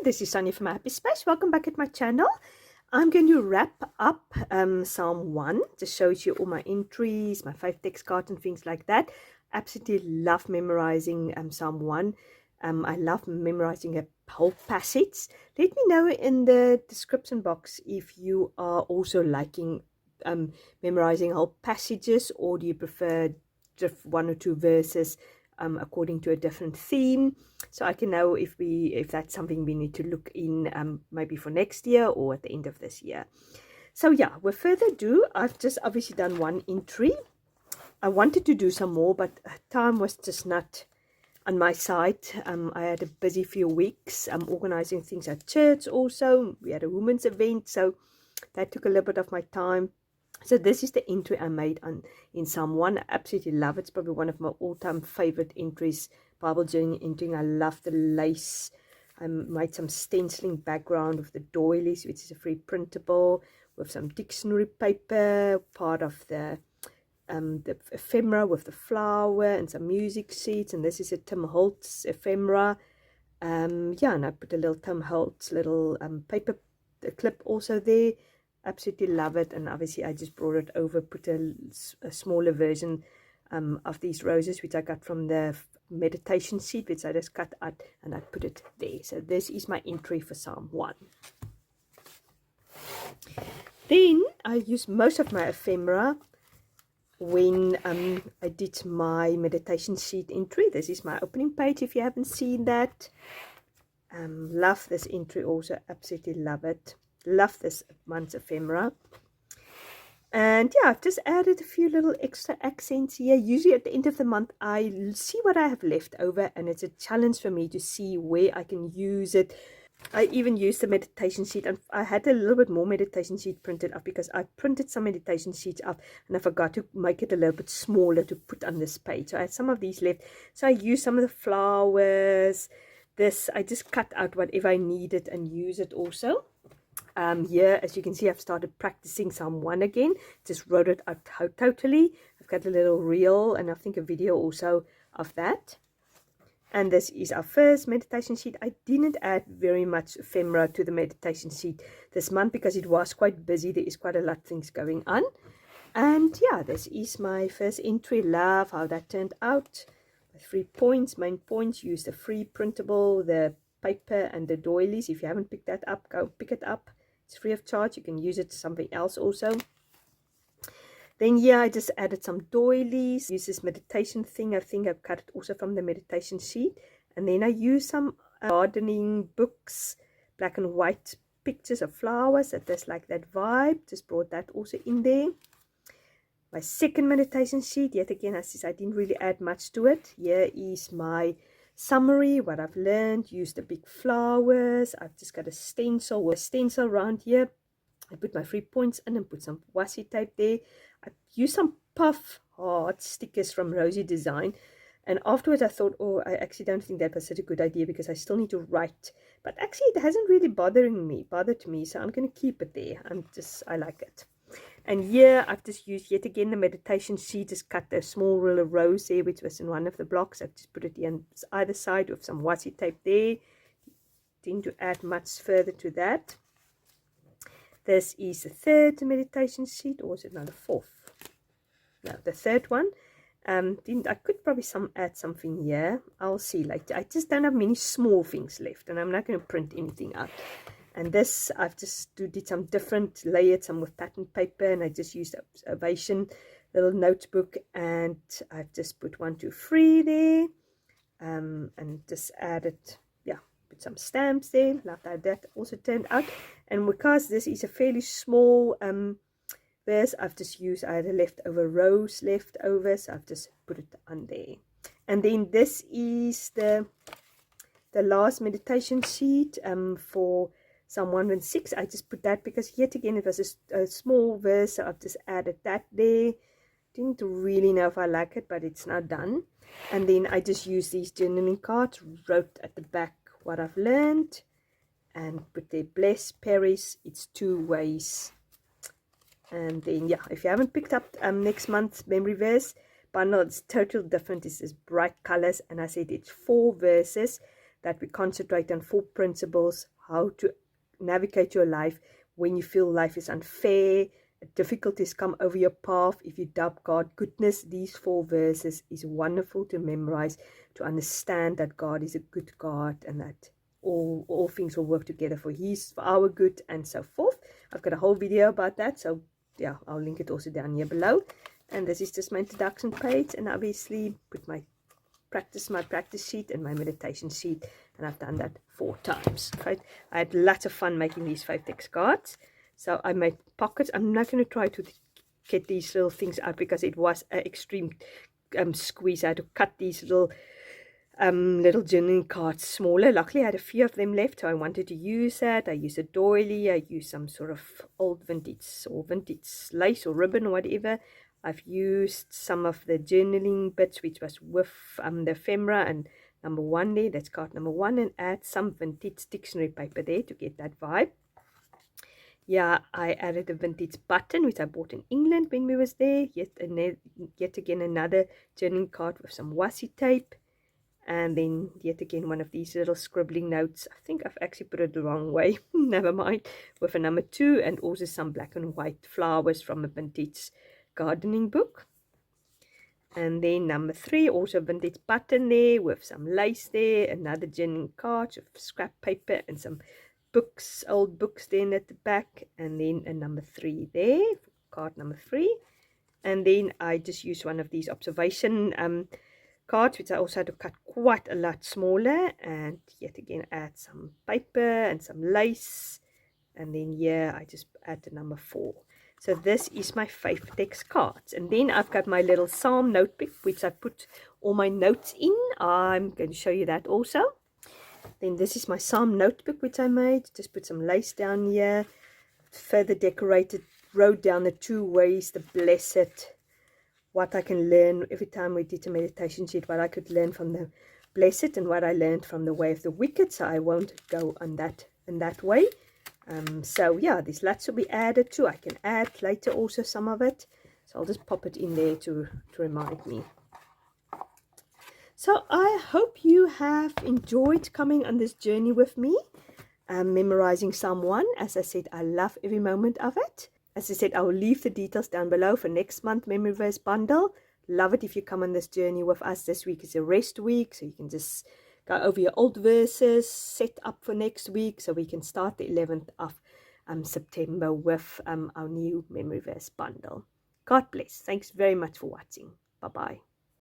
this is Sonia from Happy Space. Welcome back at my channel. I'm going to wrap up Psalm 1. Just shows you all my entries, my 5 text cards and things like that. Absolutely love memorizing Psalm 1. I love memorizing a whole passage. Let me know in the description box if you are also liking memorizing whole passages, or do you prefer just 1 or 2 verses according to a different theme, so I can know if that's something we need to look in maybe for next year or at the end of this year. So yeah, with further ado, I've just obviously done 1 entry. I wanted to do some more, but time was just not on my side. I had a busy few weeks. I'm organizing things at church also. We had a women's event, so that took a little bit of my time. So this is the entry I made in Psalm 1. I absolutely love it. It's probably one of my all-time favorite entries, Bible journey entry. I love the lace. I made some stenciling background with the doilies, which is a free printable, with some dictionary paper, part of the ephemera with the flower and some music sheets. And this is a Tim Holtz ephemera. Yeah, and I put a little Tim Holtz little paper clip also there. Absolutely love it. And obviously I just brought it over, put a smaller version of these roses, which I got from the meditation sheet, which I just cut out and I put it there. So this is my entry for Psalm 1. Then I used most of my ephemera when I did my meditation sheet entry. This is my opening page if you haven't seen that. Love this entry also, absolutely love it. Love this month's ephemera. And yeah, I've just added a few little extra accents here. Usually at the end of the month I see what I have left over, and it's a challenge for me to see where I can use it. I even used the meditation sheet, and I had a little bit more meditation sheet printed up because I printed some meditation sheets up and I forgot to make it a little bit smaller to put on this page. So I had some of these left, so I used some of the flowers. This I just cut out whatever I needed and use it also. Here, as you can see, I've started practicing Psalm 1 again. Just wrote it out totally. I've got a little reel and I think a video also of that. And this is our first meditation sheet. I didn't add very much ephemera to the meditation sheet this month because it was quite busy. There is quite a lot of things going on. And yeah, this is my first entry. Love how that turned out. 3 points, main points. Use the free printable, the paper and the doilies. If you haven't picked that up, go pick it up. It's free of charge. You can use it to something else also. Then here I just added some doilies. Use this meditation thing. I think I've cut it also from the meditation sheet. And then I use some gardening books, black and white pictures of flowers. That just like that vibe. Just brought that also in there. My second meditation sheet, yet again, as I didn't really add much to it. Here is my summary, what I've learned. Use the big flowers. I've just got a stencil with a stencil around here. I put my 3 points in and put some washi tape there. I used some puff heart stickers from Rosie Design, and afterwards I thought, oh, I actually don't think that was such a good idea because I still need to write. But actually it hasn't really bothered me, so I'm going to keep it there. I like it. And here I've just used yet again the meditation sheet. Just cut a small little rose there, which was in one of the blocks. I've just put it on either side with some washi tape there. Didn't to add much further to that. This is the third meditation sheet, or is it now the fourth? No, the third one. I could probably add something here. I'll see later. I just don't have many small things left, and I'm not going to print anything out. And this, I've just did some different, layered some with pattern paper, and I just used Ovation little notebook, and I've just put 1, 2, 3 there, and just added, yeah, put some stamps there. Love how that also turned out. And because this is a fairly small verse, I've just used, I had a leftover rose left over, so I've just put it on there. And then this is the last meditation sheet for Psalm 116. I just put that because yet again it was a small verse, so I've just added that there. Didn't really know if I like it, but it's now done. And then I just used these journaling cards, wrote at the back what I've learned, and put there, bless, perish, it's 2 ways. And then yeah, if you haven't picked up next month's memory verse bundle, it's totally different. It's just bright colors, and I said it's 4 verses. that we concentrate on 4 principles, how to navigate your life when you feel life is unfair, difficulties come over your path. If you doubt God's goodness, these 4 verses is wonderful to memorize, to understand that God is a good God and that all things will work together for our good and so forth. I've got a whole video about that, so yeah, I'll link it also down here below. And this is just my introduction page, and obviously put my practice sheet and my meditation sheet, and I've done that 4 times. Right? I had lots of fun making these 5 text cards. So I made pockets. I'm not going to try to get these little things out because it was an extreme squeeze. I had to cut these little journaling cards smaller. Luckily I had a few of them left, so I wanted to use that. I used a doily, I used some sort of old vintage lace or ribbon or whatever. I've used some of the journaling bits which was with the ephemera and number 1 there, that's card number 1, and add some vintage dictionary paper there to get that vibe. Yeah, I added a vintage button which I bought in England when we was there. Yet again another journaling card with some washi tape. And then yet again one of these little scribbling notes. I think I've actually put it the wrong way. Never mind. With a number 2, and also some black and white flowers from a vintage gardening book. And then number 3, also vintage button there with some lace there. Another journaling card with scrap paper and some books, old books then at the back. And then a number 3 there, card number 3. And then I just used one of these observation cards, which I also had to cut quite a lot smaller, and yet again add some paper and some lace, and then here I just add the number 4. So this is my 5 text cards. And then I've got my little psalm notebook which I put all my notes in. I'm going to show you that also. Then this is my psalm notebook which I made. Just put some lace down here, further decorated, wrote down the 2 ways the blessed, what I can learn every time we did a meditation sheet, what I could learn from the blessed and what I learned from the way of the wicked. So I won't go on that in that way. So yeah, these lots will be added to. I can add later also some of it. So I'll just pop it in there to remind me. So I hope you have enjoyed coming on this journey with me, memorizing Psalm 1. As I said, I love every moment of it. As I said, I will leave the details down below for next month memory verse bundle. Love it if you come on this journey with us. This week is a rest week, so you can just go over your old verses, set up for next week, so we can start the 11th of September with our new memory verse bundle. God bless. Thanks very much for watching. Bye-bye.